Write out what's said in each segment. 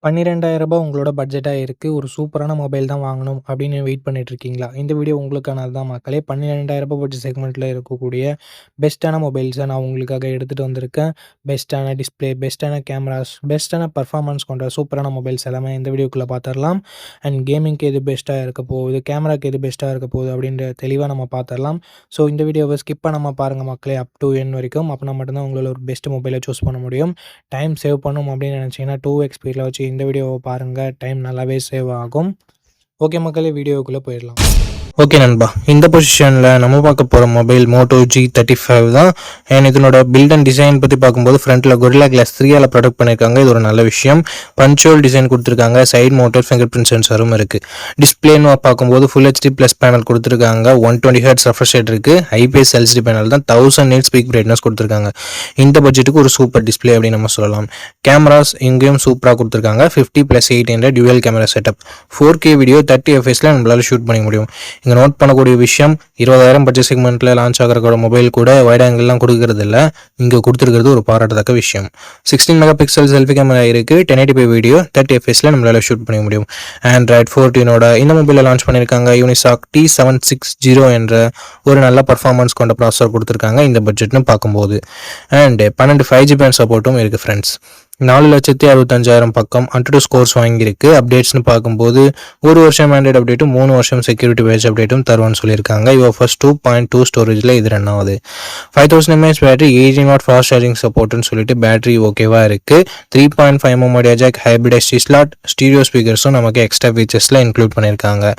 ரூ. 12,000 உங்களோட பட்ஜெட்டா இருக்கு. ஒரு சூப்பரான மொபைல் தான் வாங்கணும் அப்படின்னு வெயிட் பண்ணிட்டு இருக்கீங்களா? இந்த வீடியோ உங்களுக்கானது தான் மக்களே. ரூ. 12,000 பட்ஜெட் செக்மெண்ட்ல இருக்கக்கூடிய பெஸ்ட்டான மொபைல்ஸ நான் உங்களுக்காக எடுத்துட்டு வந்திருக்கேன். பெஸ்ட்டான டிஸ்ப்ளே, பெஸ்ட்டான கேமராஸ், பெஸ்ட்டான பெர்ஃபார்மன்ஸ் கொண்ட சூப்பரான மொபைல்ஸ் எல்லாமே இந்த வீடியோக்குள்ள பார்த்துரலாம். அண்ட் கேமிங்க்கு எது பெஸ்ட்டா இருக்க போகுது, கேமராக்கு எது பெஸ்ட்டா இருக்க போகுது அப்படின்ற தெளிவா நம்ம பார்த்துரலாம். ஸோ இந்த வீடியோவ ஸ்கிப் பண்ணாம பாருங்க மக்களே அப் டூ எண்ட் வரைக்கும். அப்பனா மட்டும் தான் உங்களால ஒரு பெஸ்ட் மொபைல சூஸ் பண்ண முடியும். டைம் சேவ் பண்ணணும் அப்படின்னு நினச்சிங்கன்னா 2x ஸ்பீடில் வச்சு இந்த வீடியோவை பாருங்கள். டைம் நல்லாவே சேவ் ஆகும். ஓகே மக்களே, வீடியோக்குள்ளே போயிடலாம். ஓகே நண்பா, இந்த பொசிஷனில் நம்ம பார்க்க போகிற மொபைல் மோட்டோ G35 தான். அண்ட் இதனோட பில்ட் அண்ட் டிசைன் பற்றி பார்க்கும்போது ஃப்ரண்ட்டில் Gorilla Glass 3ஆல் ப்ரொடக்ட் பண்ணியிருக்காங்க. இது ஒரு நல்ல விஷயம். பஞ்சுவல் டிசைன் கொடுத்துருக்காங்க. சைட் மோட்டர் ஃபிங்கர் பிரிண்ட் சென்சரும் இருக்குது. டிஸ்பிளேன்னு பார்க்கும்போது ஃபுல் HD ப்ளஸ் பேனல் கொடுத்துருக்காங்க. 120 Hz ரெஃப்ரெஷ் ரேட் இருக்குது. IPS LCD பேனல் தான். 1000 nits பீக் பிரைட்னஸ் கொடுத்துருக்காங்க. இந்த பட்ஜெட்டுக்கு ஒரு சூப்பர் டிஸ்பிளே அப்படின்னு நம்ம சொல்லலாம். கேமராஸ் இங்கேயும் சூப்பராக கொடுத்துருக்காங்க. 50+8 dual camera setup. 4K video 30 fps நம்மளால ஷூட் பண்ணிக்க முடியும். இங்கே நோட் பண்ணக்கூடிய விஷயம், 20,000 பட்ஜெட் செக்மெண்ட்டில் லான்ச் ஆகிற மொபைல் கூட வைட் ஆங்கிள்லாம் கொடுக்கறது இல்லை. இங்கே கொடுத்துருக்கிறது ஒரு பாராட்டத்தக்க விஷயம். 16 மெகாபிக்சல் செல்ஃபி கேமரா இருக்குது. 1080p வீடியோ 30 fps நம்மளால ஷூட் பண்ணிக்க முடியும். Android 14 இந்த மொபைலில் லான்ச் பண்ணியிருக்காங்க. யூனிசாக் T760 என்ற ஒரு நல்ல பர்ஃபார்மன்ஸ் கொண்ட ப்ராசஸர் கொடுத்துருக்காங்க இந்த பட்ஜெட்னு பார்க்கும்போது. அண்ட் 12 5GB சப்போர்ட்டும் இருக்குது ஃப்ரெண்ட்ஸ். 4,65,000 பக்கம் Antutu ஸ்கோர்ஸ் வாங்கியிருக்கு. அப்டேட்ஸ்னு பார்க்கும்போது 1 வருஷம் ஆண்ட்ராய்டு அப்டேட்டும் 3 வருஷம் செக்யூரிட்டி பேட்ச் அப்டேட்டும் தருவான்னு சொல்லியிருக்காங்க. UFS 2.2 ஸ்டோரேஜில் இது ரன் ஆகுது. 5000 mAh battery, 18W fast charging சப்போர்ட்னு சொல்லிட்டு பேட்டரி ஓகேவாக இருக்குது. 3.5mm audio jack, hybrid SD slot, stereo ஸ்பீக்கர்ஸும் நமக்கு எக்ஸ்ட்ரா ஃபீச்சர்ஸில் இன்க்ளூட் பண்ணியிருக்காங்க.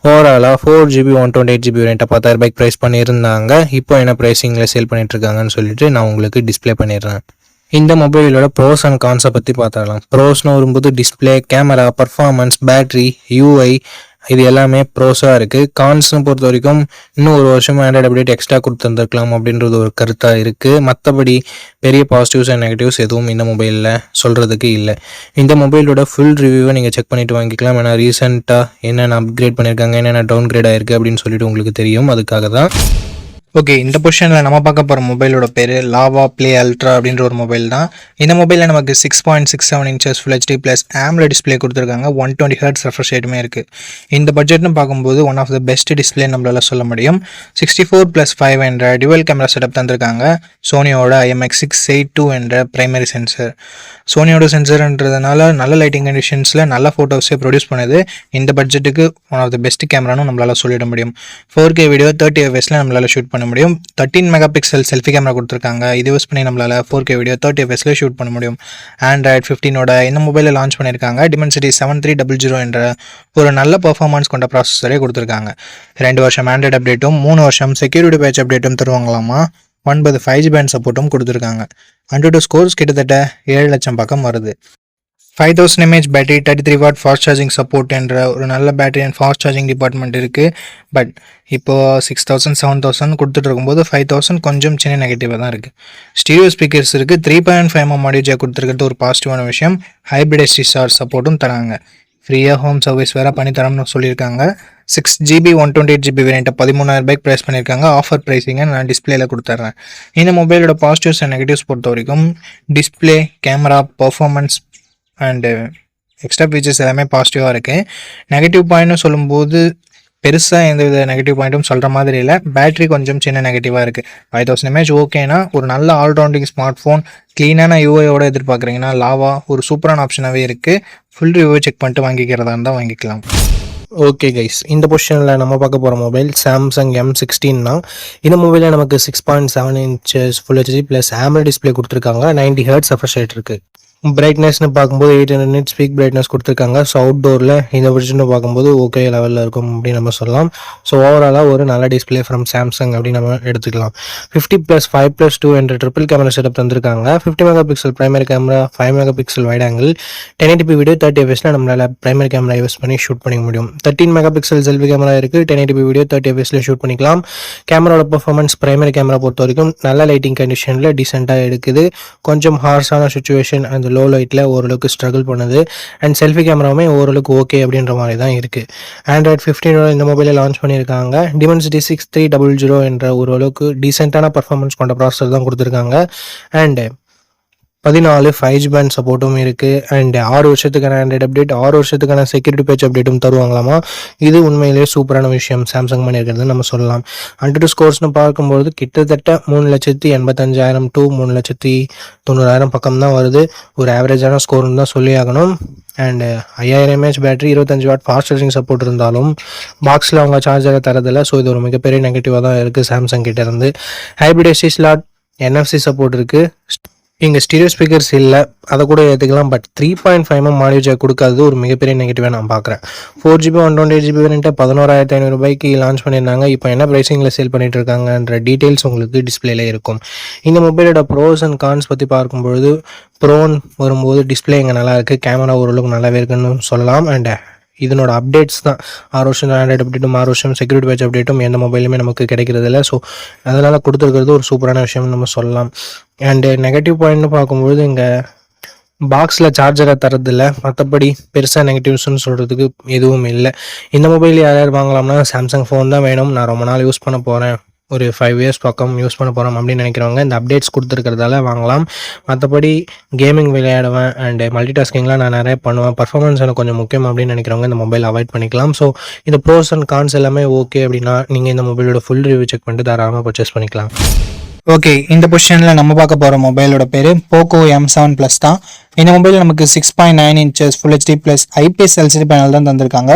ஓவராலாக 4GB 128GB வேரியண்ட்டை 10,000 ப்ரைஸ் பண்ணியிருந்தாங்க. இப்போ என்ன ப்ரைஸிங்கில் சேல் பண்ணிட்டு இருக்காங்கன்னு சொல்லிட்டு நான் உங்களுக்கு டிஸ்பிளே பண்ணிடுறேன். இந்த மொபைலோட ப்ரோஸ் அண்ட் கான்ஸை பற்றி பார்த்துடலாம். ப்ரோஸ்னு வரும்போது display, camera, performance, battery, UI இது எல்லாமே ப்ரோஸாக இருக்குது. கான்ஸ்னு பொறுத்த வரைக்கும் இன்னும் 1 வருஷம் ஆண்ட்ராய்டு அப்டேட் எக்ஸ்ட்ரா கொடுத்துருந்துருக்கலாம் அப்படின்றது ஒரு கருத்தாக இருக்குது. மற்றபடி பெரிய பாசிட்டிவ்ஸ் அண்ட் நெகட்டிவ்ஸ் எதுவும் இந்த மொபைலில் சொல்கிறதுக்கு இல்லை. இந்த மொபைலோட ஃபுல் ரிவ்யூவை நீங்கள் செக் பண்ணிவிட்டு வாங்கிக்கலாம். ஏன்னா ரீசெண்டாக என்னென்ன அப்கிரேட் பண்ணியிருக்காங்க, என்னென்ன டவுன் கிரேட் ஆயிருக்கு அப்படின்னு சொல்லிட்டு உங்களுக்கு தெரியும். அதுக்காக தான். ஓகே, இந்த பொசிஷனில் நம்ம பார்க்க போகிற மொபைலோட பேர் லாவா ப்ளே அல்ட்ரா அப்படின்ற ஒரு மொபைல் தான். இந்த மொபைலில் நமக்கு 6.67 inches full HD plus AMOLED display கொடுத்துருக்காங்க. 120 Hz ரெஃப்ரெஷ் ரேட்டுமே இருக்குது. இந்த பட்ஜெட்னு பார்க்கும்போது one of the best display நம்மளால சொல்ல முடியும். 64+5 என்ற டியூவல் கேமரா செட்டப் தந்திருக்காங்க. சோனியோட IMX682 என்ற பிரைமரி சென்சர். சோனியோட சென்சர்ன்றதுனால நல்ல லைட்டிங் கண்டிஷன்ஸில் நல்ல ஃபோட்டோஸே ப்ரொடியூஸ் பண்ணுது. இந்த பட்ஜெட்டுக்கு ஒன் ஆஃப் த பெஸ்ட் கேமரானும் நம்மளால சொல்லிட முடியும். 4K வீடியோ 30 fps நம்மளால ஷூட் பண்ண முடியும். 13 மெகாபிக்சல் செல்ஃபி கேமரா கொடுத்துருக்காங்க. இது யூஸ் பண்ணி நம்மளால 4K வீடியோ 30 fps ஷூட் பண்ண முடியும். Android 15 இந்த மொபைலில் லான்ச் பண்ணியிருக்காங்க. Dimensity 7300 என்ற ஒரு நல்ல பர்ஃபார்மன்ஸ் கொண்ட ப்ராசஸரே கொடுத்துருக்காங்க. 2 வருஷம் ஆண்ட்ராய்டு அப்டேட்டும் 3 வருஷம் செக்யூரிட்டி பேட்ச் அப்டேட்டும் தருவாங்களாமா. 9 5GB சப்போர்ட்டும் கொடுத்துருக்காங்க. Antutu ஸ்கோர்ஸ் கிட்டத்தட்ட 7 லட்சம் பக்கம் வருது. 5000 mAh battery, 33W fast charging support என்ற ஒரு நல்ல battery and fast charging department இருக்குது. பட் இப்போது 6000 7000 கொடுத்துட்டு இருக்கும்போது 5000 கொஞ்சம் சின்ன நெகட்டிவாக தான் இருக்குது. ஸ்டீரியோ ஸ்பீக்கர்ஸ் இருக்குது. 3.5mm ஆடியோ ஜாக் கொடுத்துருக்கிறது ஒரு பாசிட்டிவான விஷயம். ஹைப்ரிட் SD ஸ்டார் சப்போர்ட்டும் தராங்க. ஃப்ரீயாக ஹோம் சர்வீஸ் வேறு பண்ணித்தரோம்னு சொல்லியிருக்காங்க. 6GB 128GB வேரியண்ட்டை 13,000 ப்ரைஸ் பண்ணியிருக்காங்க. ஆஃபர் ப்ரைஸிங்கை நான் டிஸ்பிளேல கொடுத்துட்றேன். இந்த மொபைலோட பாசிட்டிவ்ஸ் அண்ட் நெகட்டிவ்ஸ் பொறுத்த வரைக்கும் display, camera, performance and extra features எல்லாமே பாசிட்டிவாக இருக்குது. நெகட்டிவ் பாயிண்ட்னு சொல்லும்போது பெருசாக எந்த வித நெகட்டிவ் பாயிண்ட்டும் சொல்கிற மாதிரி இல்லை. பேட்டரி கொஞ்சம் சின்ன நெகட்டிவாக இருக்குது. 5000 mAh ஓகேனா ஒரு நல்ல ஆல்ரவுண்டிங் ஸ்மார்ட் ஃபோன், க்ளீனான UIயோட எதிர்பார்க்குறீங்கன்னா லாவா ஒரு சூப்பரான ஆப்ஷனாகவே இருக்குது. ஃபுல் ரிவ்யூ செக் பண்ணிட்டு வாங்கிக்கிறதா இருந்தால் வாங்கிக்கலாம். ஓகே கைஸ், இந்த பொசிஷனில் நம்ம பார்க்க போகிற மொபைல் சாம்சங் M16 தான். இந்த மொபைலில் நமக்கு 6.7 inches full HD plus AMOLED display கொடுத்துருக்காங்க. 90 Hz ரெஃப்ரெஷ் ரேட் இருக்குது. பிரைட்னஸ்னு பார்க்கும்போது 800 nits பீக் பிரைட்னஸ் கொடுத்துருக்காங்க. ஸோ அவுட்டோரில் இந்த பட்ஜெட்னு பார்க்கும்போது ஓகே லெவலில் இருக்கும் அப்படின்னு நம்ம சொல்லலாம். ஸோ ஓவராலாக ஒரு நல்ல டிஸ்பிளே ஃப்ரம் சாம்சங் அப்படின்னு நம்ம எடுத்துக்கலாம். 50+5+2 என்ற ட்ரிபிள் கேமரா செட்டப் தந்திருக்காங்க. 50 megapixel primary camera, 5 megapixel wide angle, 1080p video 30 fps நம்மளால் பிரைமரி கேமரா யூஸ் பண்ணி ஷூட் பண்ணிக்க முடியும். 13 மெகாபிக்சல் செல்ஃபி கேமரா இருக்குது. 1080p வீடியோ 30 fps ஷூட் பண்ணிக்கலாம். கேமராவோட பர்ஃபார்மன்ஸ் பிரைமரி கேமரா பொறுத்த வரைக்கும் நல்ல லைட்டிங் கண்டிஷனில் டீசெண்டாக எடுக்குது. கொஞ்சம் ஹார்ஷான சுச்சுவேஷன் அந்த லோ லைட்டில் ஓரளவுக்கு ஸ்ட்ரகிள் பண்ணுது. அண்ட் செல்ஃபி கேமராவுமே ஓரளவுக்கு ஓகே அப்படின்ற மாதிரி தான் இருக்குது. Android 15 இந்த மொபைலை லான்ச் பண்ணியிருக்காங்க. Dimensity 6300 என்ற ஓரளவுக்கு டீசெண்டான பர்ஃபார்மன்ஸ் கொண்ட ப்ராசஸர் தான் கொடுத்துருக்காங்க. அண்ட் 14 5G பேண்ட் சப்போர்ட்டும் இருக்குது. அண்ட் 6 வருஷத்துக்கான ஆண்ட்ராய்டு அப்டேட், 6 வருஷத்துக்கான செக்யூரிட்டி பேட்ச் அப்டேட்டும் தருவாங்களாமா. இது உண்மையிலேயே சூப்பரான விஷயம் சாம்சங் பண்ணியிருக்கிறது நம்ம சொல்லலாம். AnTuTu ஸ்கோர்ஸ்னு பார்க்கும்போது கிட்டத்தட்ட 3,85,000 to 3,90,000 பக்கம் தான் வருது. ஒரு ஆவரேஜான ஸ்கோர்னு தான் சொல்லி ஆகணும். And 5000 mAh battery, 25 what fast charging support இருந்தாலும் பாக்ஸில் அவங்க சார்ஜரை தரதில்லை. ஸோ இது ஒரு மிகப்பெரிய நெகட்டிவாக தான் இருக்குது சாம்சங் கிட்டேருந்து. Hybrid SD slot, NFC support இருக்குது. இங்கே ஸ்டீரியோ ஸ்பீக்கர்ஸ் இல்லை, அதை கூட ஏற்றுக்கலாம். பட் 3.5mm ஆடியோ ஜாக் கொடுக்காதது ஒரு மிகப்பெரிய நெகட்டிவாக நான் பார்க்குறேன். 4GB 128GB வேரியண்ட்டை 11,500 லான்ச் பண்ணியிருந்தாங்க. இப்போ என்ன ப்ரைஸிங்கில் சேல் பண்ணிட்டு இருக்காங்கன்ற டீட்டெயில்ஸ் உங்களுக்கு டிஸ்பிளேல இருக்கும். இந்த மொபைலோட ப்ரோஸ் அண்ட் கான்ஸ் பற்றி பார்க்கும்பொழுது, ப்ரோன் வரும்போது டிஸ்பிளே இங்கே நல்லா இருக்குது, கேமரா ஓரளவுக்கு நல்லாவே இருக்குன்னு சொல்லலாம். அண்ட் இதனோட அப்டேட்ஸ் தான் 6 வருஷம் ஆண்ட்ராய்டு அப்டேட்டும் 6 வருஷம் செக்யூரிட்டி பேட்ச் அப்டேட்டும் எந்த மொபைலுமே நமக்கு கிடைக்கிறது இல்லை. ஸோ அதனால் கொடுத்துருக்கிறது ஒரு சூப்பரான விஷயம்னு நம்ம சொல்லலாம். அண்டு நெகட்டிவ் பாயிண்ட்னு பார்க்கும்பொழுது இங்கே பாக்ஸில் சார்ஜரை தரதில்லை. மற்றபடி பெருசாக நெகட்டிவ்ஸ்னு சொல்கிறதுக்கு எதுவும் இல்லை. இந்த மொபைல் யார் வாங்கலாம்னா சாம்சங் ஃபோன் தான் வேணும், நான் ரொம்ப நாள் யூஸ் பண்ண போகிறேன், ஒரு 5 இயர்ஸ் பக்கம் யூஸ் பண்ண போகிறோம் அப்படின்னு நினைக்கிறவங்க இந்த அப்டேட்ஸ் கொடுத்துருக்கிறதால வாங்கலாம். மற்றபடி கேமிங் விளையாடுவேன் அண்ட் மல்டி டாஸ்கிங்லாம் நான் நிறைய பண்ணுவேன், பர்ஃபார்மன்ஸ் எனக்கு கொஞ்சம் முக்கியம் அப்படின்னு நினைக்கிறவங்க இந்த மொபைல் அவாய்ட் பண்ணிக்கலாம். ஸோ இந்த ப்ரோஸ் அண்ட் கான்ஸ் எல்லாமே ஓகே அப்படின்னா நீங்கள் இந்த மொபைலோட ஃபுல் ரிவ்யூ செக் பண்ணிட்டு தாராளமாக பர்ச்சேஸ் பண்ணிக்கலாம். ஓகே, இந்த பொசிஷனில் நம்ம பார்க்க போகிற மொபைலோட பேர் போக்கோ M7 Plus தான். இந்த மொபைல் நமக்கு 6.9 inches full HD plus IPS LCD panel தான் தந்திருக்காங்க.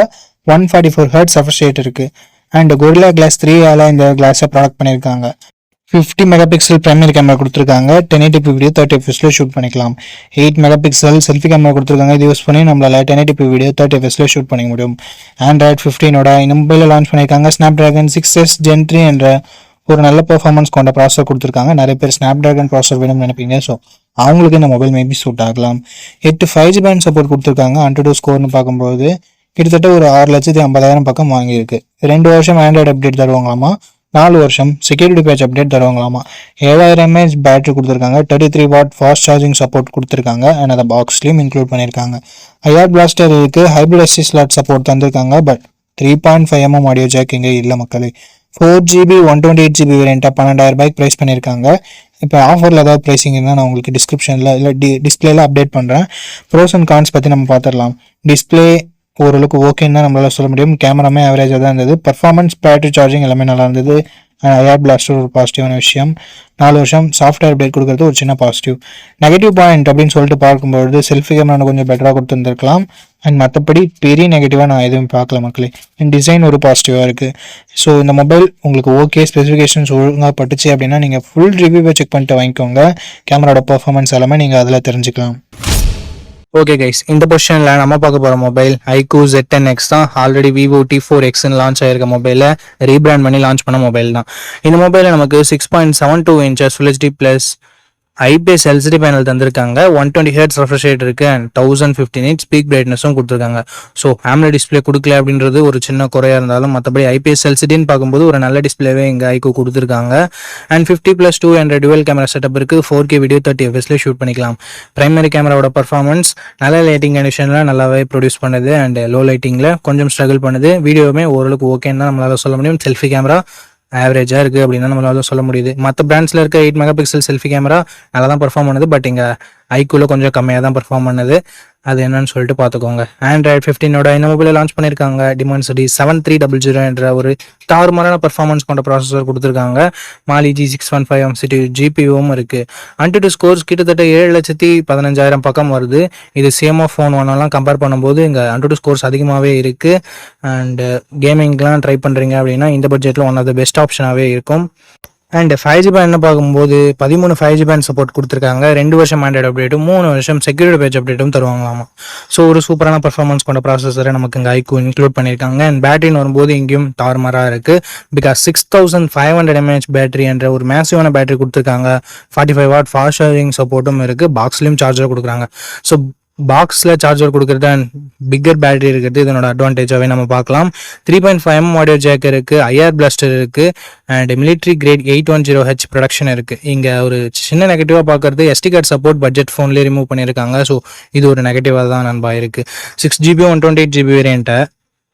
144 Hz ரெஃப்ரெஷ் ரேட் இருக்குது. அண்ட் Gorilla Glass 3ஆல் இந்த கிளாஸை ப்ராடக்ட் பண்ணியிருக்காங்க. 50 மெகாபிக்சல் பிரைமரி கேமரா கொடுத்துருக்காங்க. 1080p வீடியோ 30 fps ஷூட் பண்ணிக்கலாம். 8 மெகாபிக்சல் செல்ஃபி கேமரா கொடுத்துருக்காங்க. இது யூஸ் பண்ணி நம்மளால் 1080p வீடியோ 30 fps ஷூட் பண்ணிக்க முடியும். Android 15ஓட இந்த மொபைலில் லான்ச் பண்ணியிருக்காங்க. Snapdragon 6s Gen 3 என்ற ஒரு நல்ல பெர்ஃபார்மன்ஸ் கொண்ட ப்ராசஸர் கொடுத்துருக்காங்க. நிறைய பேர் Snapdragon ப்ராசஸர் வேணும்னு நினைப்பீங்க. ஸோ அவங்களுக்கு இந்த மொபைல் மேபி சூட் ஆகலாம். 8 5G பேண்ட் சப்போர்ட் கொடுத்துருக்காங்க. AnTuTu ஸ்கோர்னு பார்க்கும்போது கிட்டத்தட்ட ஒரு 6,50,000 பக்கம் வாங்கியிருக்கு. 2 வருஷம் ஆண்ட்ராய்டு அப்டேட் தருவாங்களாமா. 4 வருஷம் செக்யூரிட்டி பேட்ச் அப்டேட் தருவாங்களாமா. 7000 mAh பேட்டரி கொடுத்துருக்காங்க. 33 வாட் ஃபாஸ்ட் சார்ஜிங் சப்போர்ட் கொடுத்துருக்காங்க. அண்ட் அதை பாக்ஸ்லையும் இன்க்ளூட் பண்ணியிருக்காங்க. IR பிளாஸ்டர் இருக்குது. ஹைப்ரிட் SD ஸ்லாட் சப்போர்ட் தந்திருக்காங்க. பட் 3.5mm ஆடியோ ஜாக் இங்கே இல்லை மக்களே. 4GB 128GB வேரியண்ட்டாக 12,000 ப்ரைஸ் பண்ணியிருக்காங்க. இப்போ ஆஃபரில் ஏதாவது ப்ரைஸிங் இருந்தால் நான் உங்களுக்கு டிஸ்கிரிப்ஷனில் இல்லை டிஸ்பிளேல அப்டேட் பண்ணுறேன். ப்ரோஸ் அண்ட் கான்ஸ் பற்றி நம்ம பார்த்துடலாம். டிஸ்பிளே ஓரளவுக்கு ஓகேன்னு தான் நம்மளால சொல்ல முடியும். கேமராமே ஆவரேஜாக தான் இருந்தது. பர்ஃபார்மன்ஸ், பேட்டரி சார்ஜிங் எல்லாமே நல்லா இருந்தது. ஐஆர் பிளாஸ்டர் ஒரு பாசிட்டிவான விஷயம். 4 வருஷம் சாஃப்ட்வேர் அப்டேட் கொடுக்குறது ஒரு சின்ன பாசிட்டிவ். நெகட்டிவ் பாயிண்ட் அப்படின்னு சொல்லிட்டு பார்க்கும்போது செல்ஃபி கேமரா கொஞ்சம் பெட்டராக கொடுத்துருந்துருக்கலாம். அண்ட் மற்றபடி பெரிய நெகட்டிவாக நான் எதுவும் பார்க்கல மக்களே. அண்ட் டிசைன் ஒரு பாசிட்டிவாக இருக்குது. ஸோ இந்த மொபைல் உங்களுக்கு ஓகே, ஸ்பெசிஃபிகேஷன்ஸ் ஒழுங்காக பட்டுச்சு அப்படின்னா நீங்கள் ஃபுல் ரிவ்யூவை செக் பண்ணிட்டு வாங்கிக்கோங்க. கேமராவோட பர்ஃபார்மன்ஸ் எல்லாமே நீங்கள் அதில் தெரிஞ்சுக்கலாம். ஓகே கைஸ், இந்த பொசிஷனில் நம்ம பார்க்க போகிற மொபைல் iQOO Z10X தான். ஆல்ரெடி Vivo T4Xன்னு லான்ச் ஆகிருக்க மொபைலை ரீபிராண்ட் பண்ணி லான்ச் பண்ண மொபைல் தான். இந்த மொபைலில் நமக்கு 6.72 inches full HD plus IPS LCD panel தந்திருக்காங்க. 120 Hz ரெஃப்ரெஷ் ரேட் இருக்குது. அண்ட் 1050 nits பீக் பிரைட்னஸும் கொடுத்துருக்காங்க. ஸோ AMOLED டிஸ்பிளே கொடுக்கல அப்படின்றது ஒரு சின்ன குறையாக இருந்தாலும் மற்றபடி IPS LCDன்னு பார்க்கும்போது ஒரு நல்ல டிஸ்பிளேவே இங்கே iQOO கொடுத்துருக்காங்க. அண்ட் 50+2 என்ற டுவல் கேமரா செட்டப் இருக்குது. 4K வீடியோ 30 fps ஷூட் பண்ணிக்கலாம். பிரைமரி கேமராவோட பர்ஃபார்மன்ஸ் நல்ல லைட்டிங் கண்டிஷனில் நல்லாவே ப்ரொடியூஸ் பண்ணுது. அண்ட் லோ லைட்டிங்கில் கொஞ்சம் ஸ்ட்ரகிள் பண்ணுது. வீடியோவுமே ஓரளவுக்கு ஓகேன்னு தான் நம்மளால் சொல்ல முடியும். செல்ஃபி கேமரா ஆவரேஜாக இருக்குது அப்படின்னா நம்மளால சொல்ல முடியுது. மற்ற பிராண்ட்ஸில் இருக்க 8 மெகாபிக்சல் செல்ஃபி கேமரா நல்லா தான் பர்ஃபார்ம் பண்ணுது. பட் இங்கே iQOOல கொஞ்சம் கம்மியாக தான் பர்ஃபார்ம் பண்ணுது. அது என்னன்னு சொல்லிட்டு பார்த்துக்கோங்க. Android 15ஓட இந்த மொபைலை லான்ச் பண்ணியிருக்காங்க. Dimensity 7300 என்ற ஒரு தாறுமாறான பர்ஃபார்மன்ஸ் கொண்ட ப்ராசஸர் கொடுத்துருக்காங்க. Mali G615 MCU GPUவும் இருக்குது. AnTuTu ஸ்கோர்ஸ் கிட்டத்தட்ட 7,15,000 பக்கம் வருது. இது CMO ஃபோன் ஒன்னெல்லாம் கம்பேர் பண்ணும்போது இங்கே AnTuTu ஸ்கோர்ஸ் அதிகமாகவே இருக்குது. அண்ட் கேமிங்லாம் ட்ரை பண்ணுறீங்க அப்படின்னா இந்த பட்ஜெட்டில் ஒன் ஆஃப் த பெஸ்ட் ஆப்ஷனாகவே இருக்கும். அண்ட் 5G பேண்ட் பார்க்கும்போது 13 5G பேண்ட் சப்போர்ட் கொடுத்துருக்காங்க. 2 வருஷம் ஆண்ட்ராய்டு அப்டேட்டும் 3 வருஷம் செக்யூரிட்டி பேட்ச் அப்டேட்டும் தருவாங்களாமா. ஸோ ஒரு சூப்பரான பர்ஃபார்மன்ஸ் கொண்ட ப்ராசஸரை நமக்கு இங்கே iQOO இன்க்ளூட் பண்ணியிருக்காங்க. அண்ட் பேட்டரின்னு வரும்போது இங்கேயும் தாறுமாறாக இருக்குது. பிகாஸ் 6500 mAh பேட்டரி என்ற ஒரு மேசிவான பேட்டரி கொடுத்துருக்காங்க. 45 வாட் ஃபாஸ்ட் சார்ஜிங் சப்போர்ட்டும் இருக்குது. பாக்ஸ்லேயும் சார்ஜர் கொடுக்குறாங்க. ஸோ பாக்ஸில் சார்ஜர் கொடுக்குறது அண்ட் பிக்கர் பேட்டரி இருக்கிறது இதனோட அட்வான்டேஜாகவே நம்ம பார்க்கலாம். 3.5mm ஆடியோ ஜாக் இருக்குது. IR பிளாஸ்டர் இருக்குது. And military great 810H production இருக்குது. இங்கே ஒரு சின்ன நெகட்டிவாக பார்க்குறது SD கார்டு சப்போர்ட் பட்ஜெட் ஃபோன்லேயே ரிமூவ் பண்ணியிருக்காங்க. ஸோ இது ஒரு நெகட்டிவாக தான் நண்பா இருக்குது. 6GB 128GB வேரியண்ட்டை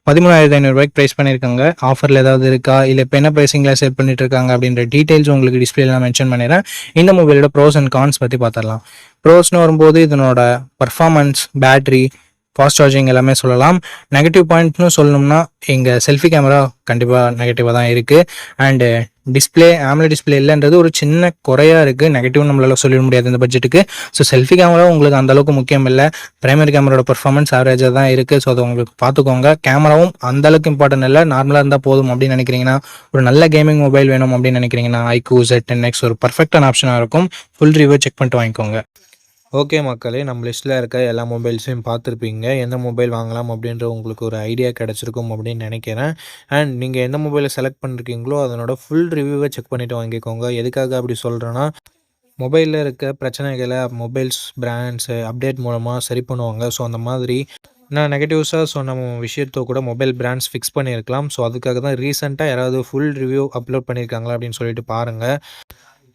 13,500 ப்ரைஸ் பண்ணியிருக்காங்க. ஆஃபரில் ஏதாவது இருக்கா, இல்லை இப்போ என்ன ப்ரைஸிங்கில் சேல் பண்ணிட்டு இருக்காங்க அப்படின்ற டீட்டெயில்ஸ் உங்களுக்கு டிஸ்பிளேல நான் மென்ஷன் பண்ணிடுறேன். இந்த மொபைலோட ப்ரோஸ் அண்ட் கான்ஸ் பற்றி பார்த்துடலாம். ப்ரோஸ்னு வரும்போது இதனோட பர்ஃபார்மன்ஸ், பேட்டரி, ஃபாஸ்ட் சார்ஜிங் எல்லாமே சொல்லலாம். நெகட்டிவ் பாயிண்ட்னு சொல்லணும்னா எங்கள் செல்ஃபி கேமரா கண்டிப்பாக நெகட்டிவாக தான் இருக்குது. அண்டு டிஸ்பிளே AMOLED டிஸ்பிளே இல்லைன்றது ஒரு சின்ன குறையாக இருக்குது. நெகட்டிவ் நம்மளால சொல்லிட முடியாது இந்த பட்ஜெட்டுக்கு. ஸோ செல்ஃபி கேமரா உங்களுக்கு அந்தளவுக்கு முக்கியம் இல்லை. பிரைமரி கேமராவோட பர்ஃபார்மன்ஸ் ஆவரேஜாக தான் இருக்குது. ஸோ அதை உங்களுக்கு பார்த்துக்கோங்க. கேமராவும் அந்தளவுக்கு இம்பார்ட்டன்ட் இல்லை, நார்மலாக இருந்தால் போதும் அப்படின்னு நினைக்கிறீங்கன்னா, ஒரு நல்ல கேமிங் மொபைல் வேணும் அப்படின்னு நினைக்கிறீங்கன்னா iQOO Z10X ஒரு பர்ஃபெக்டான ஆப்ஷனாக இருக்கும். ஃபுல் ரிவ்யூ செக் பண்ணிட்டு வாங்கிக்கோங்க. ஓகே மக்களே, நம்ம லிஸ்ட்டில் இருக்க எல்லா மொபைல்ஸையும் பார்த்துருப்பீங்க. எந்த மொபைல் வாங்கலாம் அப்படின்ற உங்களுக்கு ஒரு ஐடியா கிடச்சிருக்கும் அப்படின்னு நினைக்கிறேன். அண்ட் நீங்கள் எந்த மொபைலை செலக்ட் பண்ணிருக்கீங்களோ அதனோட ஃபுல் ரிவ்யூவை செக் பண்ணிவிட்டு வாங்கிக்கோங்க. எதுக்காக அப்படி சொல்கிறேன்னா, மொபைலில் இருக்க பிரச்சனைகளை மொபைல்ஸ் பிராண்ட்ஸு அப்டேட் மூலமாக சரி பண்ணுவாங்க. ஸோ அந்த மாதிரி நான் நெகட்டிவ்ஸாக சொன்ன விஷயத்தை கூட மொபைல் பிராண்ட்ஸ் ஃபிக்ஸ் பண்ணியிருக்கலாம். ஸோ அதுக்காக தான் ரீசெண்டாக யாராவது ஃபுல் ரிவ்யூ அப்லோட் பண்ணியிருக்காங்களா அப்படின்னு சொல்லிட்டு பாருங்கள்.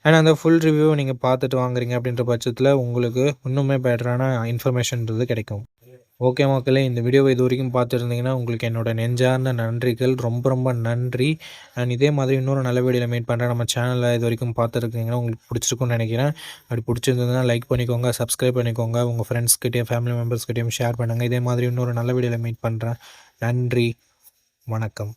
அண்ட் அந்த ஃபுல் ரிவ்யூவை நீங்கள் பார்த்துட்டு வாங்குறீங்க அப்படின்ற பட்சத்தில் உங்களுக்கு இன்னுமே பெட்டரான இன்ஃபர்மேஷன்றது கிடைக்கும். ஓகே மக்களே, இந்த வீடியோவை இது வரைக்கும் பார்த்துருந்தீங்கன்னா உங்களுக்கு என்னோட நெஞ்சார்ந்த நன்றிகள். ரொம்ப ரொம்ப நன்றி. அண்ட் இதே மாதிரி இன்னொரு நல்ல வீடியோவில் மீட் பண்ணுறேன். நம்ம சேனலில் இது வரைக்கும் பார்த்துருக்கீங்கன்னா உங்களுக்கு பிடிச்சிருக்குன்னு நினைக்கிறேன். அப்படி பிடிச்சிருந்ததுன்னா லைக் பண்ணிக்கோங்க, சப்ஸ்கிரைப் பண்ணிக்கோங்க, உங்கள் ஃப்ரெண்ட்ஸ்கிட்டையும் ஃபேமிலி மெம்பர்ஸ்கிட்டையும் ஷேர் பண்ணுங்கள். இதே மாதிரி இன்னொரு நல்ல வீடியோவில் மீட் பண்ணுறேன். நன்றி, வணக்கம்.